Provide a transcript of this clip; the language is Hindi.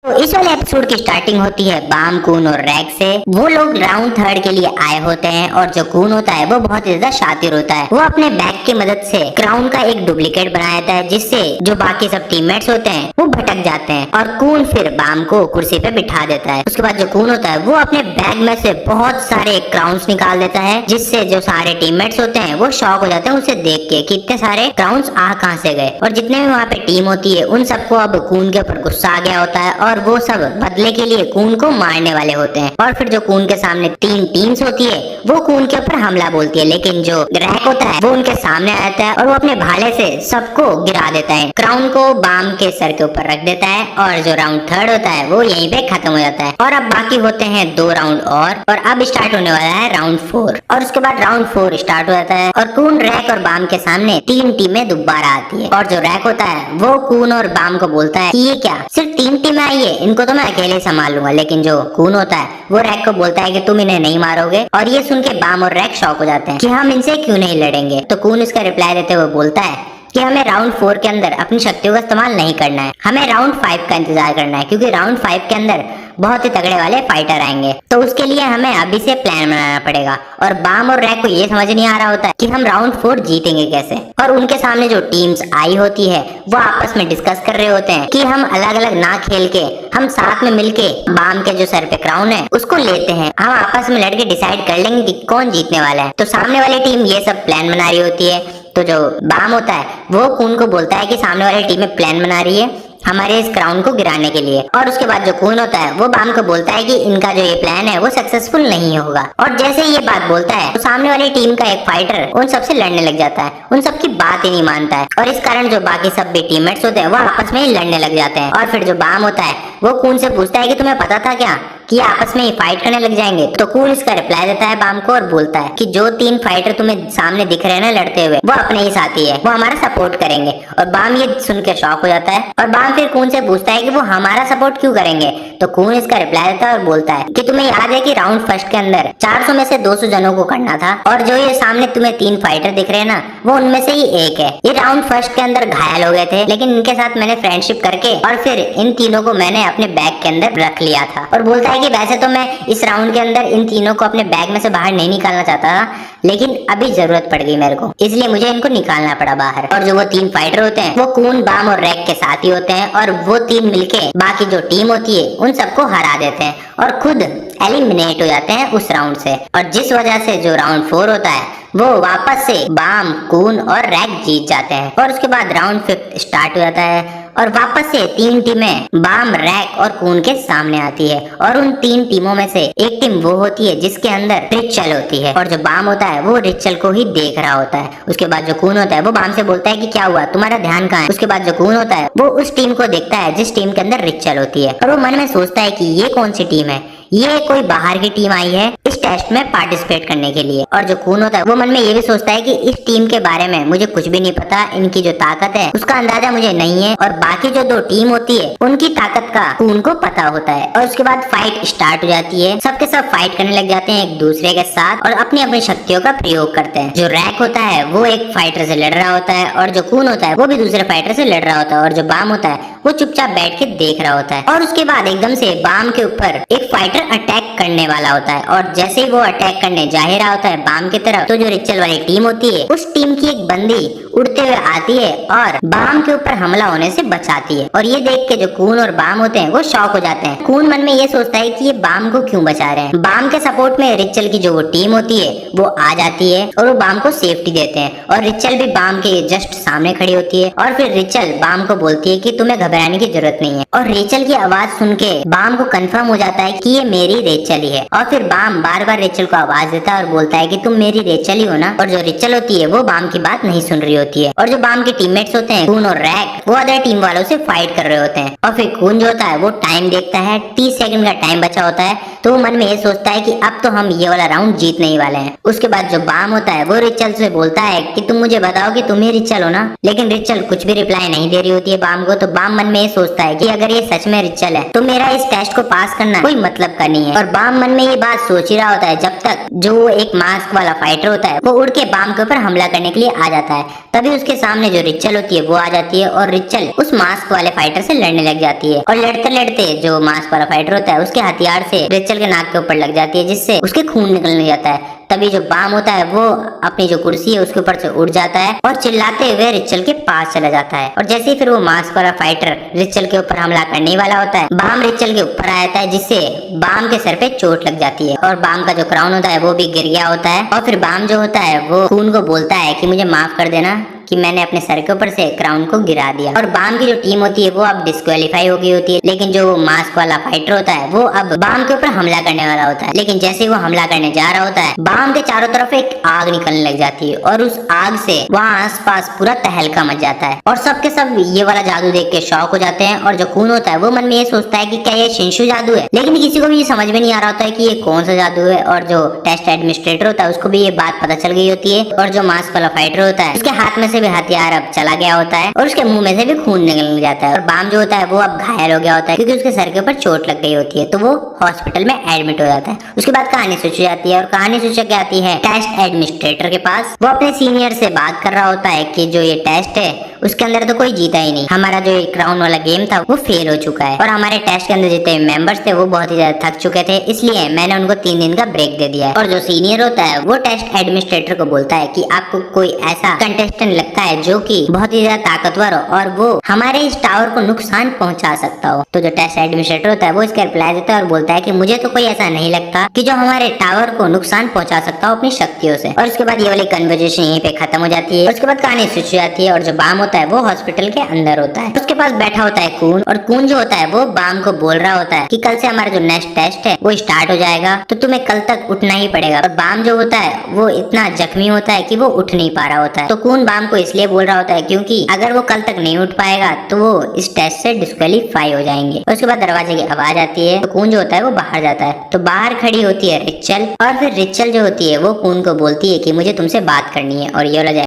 तो इस वाले एपिसोड की स्टार्टिंग होती है बाम, कून और रैग से। वो लोग राउंड थर्ड के लिए आए होते हैं और जो कून होता है वो बहुत ज्यादा शातिर होता है। वो अपने बैग की मदद से क्राउन का एक डुप्लीकेट बनाया था, जिससे जो बाकी सब टीममेट्स होते हैं वो भटक जाते हैं और कून फिर बाम को कुर्सी पे बिठा देता है। उसके बाद जो कून होता है वो अपने बैग में से बहुत सारे क्राउन्स निकाल देता है, जिससे जो सारे टीममेट्स होते हैं वो शॉक हो जाते हैं उसे देख के कि इतने सारे क्राउन्स आ कहां से गए। और जितने भी वहाँ पे टीम होती है उन सबको अब कून के ऊपर गुस्सा आ गया होता है और वो सब बदले के लिए कून को मारने वाले होते हैं। और फिर जो कून के सामने तीन टीम्स होती है वो कून के ऊपर हमला बोलती है, लेकिन जो रैक होता है वो उनके सामने आता है और वो अपने भाले से सबको गिरा देता है। क्राउन को बाम के सर के ऊपर रख देता है और जो राउंड थर्ड होता है वो यहीं पे खत्म हो जाता है। और अब बाकी होते हैं 2 राउंड और अब स्टार्ट होने वाला है राउंड 4। और उसके बाद राउंड 4 स्टार्ट हो जाता है और कून, रैक और बाम के सामने 3 टीमें दोबारा आती है। और जो रैक होता है वो कून और बाम को बोलता है कि ये क्या, सिर्फ 3 टीमें आई है, इनको तो मैं अकेले संभाल लूंगा। लेकिन जो कून होता है वो रैक को बोलता है कि तुम इन्हें नहीं मारोगे। और ये सुन के बाम और रैक शॉक हो जाते हैं कि हम इनसे क्यों नहीं लड़ेंगे। तो कून इसका रिप्लाई देते हुए बोलता है कि हमें राउंड 4 के अंदर अपनी शक्तियों का इस्तेमाल नहीं करना है, हमें राउंड 5 का इंतजार करना है, क्योंकि राउंड 5 के अंदर बहुत ही तगड़े वाले फाइटर आएंगे। तो उसके लिए हमें अभी से प्लान बनाना पड़ेगा। और बाम और रैक को ये समझ नहीं आ रहा होता है कि हम राउंड 4 जीतेंगे कैसे। और उनके सामने जो टीम्स आई होती है वो आपस में डिस्कस कर रहे होते हैं कि हम अलग अलग ना खेल के हम साथ में मिलके बाम के जो सर पे क्राउन है उसको लेते हैं, हम आपस में लड़के डिसाइड कर लेंगे कि कौन जीतने वाला है। तो सामने वाली टीम ये सब प्लान बना रही होती है। तो जो बाम होता है वो कून को बोलता है कि सामने वाली टीम प्लान बना रही है हमारे इस क्राउन को गिराने के लिए। और उसके बाद जो कून होता है वो बाम को बोलता है कि इनका जो ये प्लान है वो सक्सेसफुल नहीं होगा। और जैसे ही ये बात बोलता है तो सामने वाली टीम का एक फाइटर उन सबसे लड़ने लग जाता है, उन सबकी बात ही नहीं मानता है। और इस कारण जो बाकी सब भी टीममेट्स होते हैं वो आपस में ही लड़ने लग जाते हैं। और फिर जो बाम होता है वो कून से पूछता है कि तुम्हें पता था क्या कि आपस में ही फाइट करने लग जाएंगे। तो कून इसका रिप्लाई देता है बाम को और बोलता है कि जो 3 फाइटर तुम्हें सामने दिख रहे हैं ना लड़ते हुए, वो अपने ही साथी है, वो हमारा सपोर्ट करेंगे। और बाम ये सुन के शॉक हो जाता है और बाम फिर कून से पूछता है कि वो हमारा सपोर्ट क्यों करेंगे। तो कून इसका रिप्लाई देता है और बोलता है कि तुम्हें याद है कि राउंड फर्स्ट के अंदर 400 में से 200 जनों को करना था और जो ये सामने तुम्हें 3 फाइटर दिख रहे हैं ना वो उनमें से ही एक है। ये राउंड फर्स्ट के अंदर घायल हो गए थे, लेकिन इनके साथ मैंने फ्रेंडशिप करके और फिर इन तीनों को मैंने अपने बैग के अंदर रख लिया था। और बोलता है कि वैसे तो मैं इस राउंड के अंदर इन तीनों को अपने बैग में से बाहर नहीं निकालना चाहता था, लेकिन अभी जरूरत पड़ गई मेरे को, इसलिए मुझे इनको निकालना पड़ा बाहर। और जो वो 3 फाइटर होते हैं वो कून, बाम और रैक के साथ ही होते हैं और वो 3 मिलके बाकी जो टीम होती है उन सबको हरा देते हैं और खुद एलिमिनेट हो जाते हैं उस राउंड से। और जिस वजह से जो राउंड 4 होता है वो वापस से बाम, कून और रैक जीत जाते हैं। और उसके बाद राउंड 5 स्टार्ट हो जाता है और वापस से 3 टीमें बाम, रैक और कून के सामने आती है। और उन 3 टीमों में से एक टीम वो होती है जिसके अंदर रिचल होती है और जो बाम होता है वो रिचल को ही देख रहा होता है। उसके बाद जो कून होता है वो बाम से बोलता है कि क्या हुआ, तुम्हारा ध्यान कहाँ है। उसके बाद जो कून होता है वो उस टीम को देखता है जिस टीम के अंदर रिचल होती है और वो मन में सोचता है कि ये कौन सी टीम है, ये कोई बाहर की टीम आई है इस टेस्ट में पार्टिसिपेट करने के लिए। और जो कून होता है वो मन में ये भी सोचता है कि इस टीम के बारे में मुझे कुछ भी नहीं पता, इनकी जो ताकत है उसका अंदाजा मुझे नहीं है और बाकी जो 2 टीम होती है उनकी ताकत का कून को पता होता है। और उसके बाद फाइट स्टार्ट हो जाती है, सबके सब फाइट करने लग जाते हैं एक दूसरे के साथ और अपनी अपनी शक्तियों का प्रयोग करते हैं। जो रैक होता है वो एक फाइटर से लड़ रहा होता है और जो कून होता है वो भी दूसरे फाइटर से लड़ रहा होता है और जो बाम होता है वो चुपचाप बैठ के देख रहा होता है। और उसके बाद एकदम से बाम के ऊपर एक फाइटर अटैक करने वाला होता है और जैसे ही वो अटैक करने जा ही रहा होता है बाम की तरफ, तो जो रिचल वाली टीम होती है उस टीम की एक बंदी उड़ते हुए आती है और बाम के ऊपर हमला होने से बचाती है। और ये देख के जो कून और बाम होते हैं वो शॉक हो जाते हैं। कून मन में ये सोचता है कि ये बाम को क्यों बचा रहे हैं। बाम के सपोर्ट में रिचल की जो वो टीम होती है वो आ जाती है और वो बाम को सेफ्टी देते हैं और रिचल भी बाम के जस्ट सामने खड़ी होती है। और फिर रिचल बाम को बोलती है कि तुम्हें घबराने की जरूरत नहीं है। और रिचल की आवाज सुन के बाम को कंफर्म हो जाता है कि ये मेरी रिचल ही है। और फिर बाम बार बार रिचल को आवाज देता है और बोलता है कि तुम मेरी रिचल ही हो ना। और जो रिचल होती है वो बाम की बात नहीं सुन रही होती है। और जो बाम के टीममेट्स होते हैं कून और रैक वो अदर टीम वालों से फाइट कर रहे होते हैं। और फिर कून जो होता है वो टाइम देखता है, 30 सेकंड का टाइम बचा होता है, तो वो मन में ये सोचता है कि अब तो हम ये वाला राउंड जीतने ही वाले हैं। उसके बाद जो बाम होता है वो रिचल से बोलता है कि तुम मुझे बताओ कि तुम ही रिचल हो ना। लेकिन रिचल कुछ भी रिप्लाई नहीं दे रही होती है बाम को। तो बाम मन में ये सोचता है कि अगर ये सच में रिचल है तो मेरा इस टेस्ट को पास करना कोई मतलब का नहीं है। और बाम मन में ये बात सोच ही रहा होता है जब तक जो एक मास्क वाला फाइटर होता है वो उड़ के बाम के ऊपर हमला करने के लिए आ जाता है। तभी उसके सामने जो रिचल होती है वो आ जाती है और रिचल उस मास्क वाले फाइटर से लड़ने लग जाती है और लड़ते लड़ते जो मास्क वाला फाइटर होता है उसके हथियार से रिचल के नाक के ऊपर लग जाती है, जिससे उसके खून निकलने जाता है। तभी जो बाम होता है वो अपनी जो कुर्सी है उसके ऊपर से उड़ जाता है और चिल्लाते हुए रिचल के पास चला जाता है। और जैसे ही फिर वो मास्क वाला फाइटर रिचल के ऊपर हमला करने वाला होता है, बाम रिचल के ऊपर आ जाता है, जिससे बाम के सर पे चोट लग जाती है और बाम का जो क्राउन होता है वो भी गिर गया होता है। और फिर बाम जो होता है वो खून को बोलता है कि मुझे माफ कर देना कि मैंने अपने सर के ऊपर से क्राउन को गिरा दिया। और बाम की जो टीम होती है वो अब डिस्क्वालीफाई हो गई होती है, लेकिन जो मास्क वाला फाइटर होता है वो अब बाम के ऊपर हमला करने वाला होता है। लेकिन जैसे ही वो हमला करने जा रहा होता है, बाम के चारों तरफ एक आग निकलने लग जाती है और उस आग से वहाँ आसपास पूरा तहलका मच जाता है और सबके सब ये वाला जादू देख के शॉक हो जाते हैं। और जो खून होता है वो मन में ये सोचता है कि क्या ये शिंशु जादू है, लेकिन किसी को भी ये समझ में नहीं आ रहा होता है कि ये कौन सा जादू है। और जो टेस्ट एडमिनिस्ट्रेटर होता है उसको भी ये बात पता चल गई होती है और जो मास्क वाला फाइटर होता है उसके हाथ में से भी हथियार अब चला गया होता है और उसके मुंह में से भी खून निकल जाता है। और बाम जो होता है वो अब घायल हो गया होता है क्योंकि उसके सर के ऊपर चोट लग गई होती है, तो वो हॉस्पिटल में एडमिट हो जाता है। उसके बाद कहानी स्विच हो जाती है और कहानी स्विच क्या आती है टेस्ट एडमिनिस्ट्रेटर के पास। वो अपने सीनियर से बात कर रहा होता है कि जो ये टेस्ट है उसके अंदर तो कोई जीता ही नहीं, हमारा जो ये क्राउन वाला गेम था वो फेल हो चुका है और हमारे टेस्ट के अंदर जितने मेंबर्स थे वो बहुत ही ज्यादा थक चुके थे, इसलिए मैंने उनको 3 दिन का ब्रेक दे दिया है। और जो सीनियर होता है वो टेस्ट एडमिनिस्ट्रेटर को बोलता है कि आपको कोई ऐसा कंटेस्टेंट लगता है जो कि बहुत ही ज्यादा ताकतवर हो और वो हमारे इस टावर को नुकसान पहुंचा सकता हो। तो जो टेस्ट एडमिनिस्ट्रेटर होता है वो इसका रिप्लाई देता है और बोलता है कि मुझे तो कोई ऐसा नहीं लगता कि जो हमारे टावर को नुकसान पहुंचा सकता हो अपनी शक्तियों से। और उसके बाद ये वाली कन्वर्सेशन यहीं पे खत्म हो जाती है। उसके बाद कहानी स्विच हो जाती है और जो बाम होता है वो हॉस्पिटल के अंदर होता है, उसके पास बैठा होता है खून। और खून जो होता है वो बाम को बोल रहा होता है कि कल से हमारा जो नेक्स्ट टेस्ट है वो स्टार्ट हो जाएगा, तो तुम्हें कल तक उठना ही पड़ेगा। और बाम जो होता है वो इतना जख्मी होता है कि वो उठ नहीं पा रहा होता है, तो खून बाम को इसलिए बोल रहा होता है क्योंकि अगर वो कल तक नहीं उठ पाएगा तो वो इस टेस्ट से डिस्क्वालीफाई हो जाएंगे। उसके बाद दरवाजे की आवाज आती है तो खून जो होता है वो बाहर जाता है, तो बाहर खड़ी होती है रिचल और फिर रिचल जो होती है वो खून को बोलती है कि मुझे तुमसे बात करनी है। और ये वाला